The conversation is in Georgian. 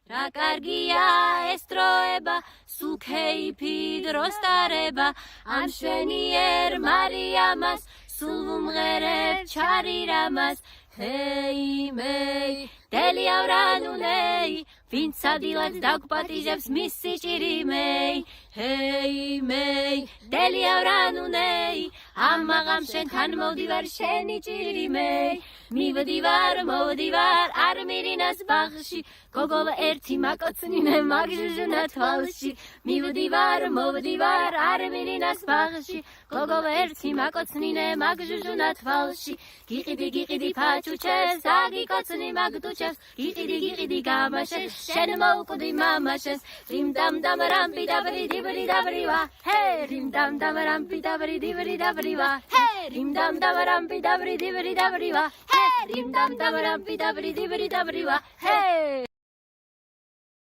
რა კარგია ეს დროება, სულ ქეიფი დროს ტარება, ამ შვენიერ მარიამას, სულ ვუმღერებ ჩარირამას, ჰეი მეი, დელიავრანუნეი, ვინც ადილად დაგვპატიჟებს მის სიჭირიმეი, ჰეი მეი, დელიავრანუნეი, ამაღამ შენთან მოვდივარ შენი ჭირიმეი, მივდივარ, მოვდივარ, არმირინას ბაღში, გოგოვა ერთი მაკოცნინე მაგჟუჟუნა თვალში, მივდივარ, მოვდივარ, არმირინას ბაღში, გოგოვა ერთი მაკოცნინე მაგჟუჟუნა თვალში, გიყიდი ფაჩუჩეს, აგიკოცნი მაგდუჩეს, გიყიდი გამაშეს, შენ მოვკვდი მამაშეს, რიმდამ რამპი დაბრი დიბრი დაბრივა, ჰე, რიმდამ რამპი დაბრი დიბრი დაბრივა, ჰე, რიმდამ რამპი დაბრი დიბრი დაბრივა, ჰე, რიმდამ რამპი დაბრი დიბრი დაბრივა, ჰე.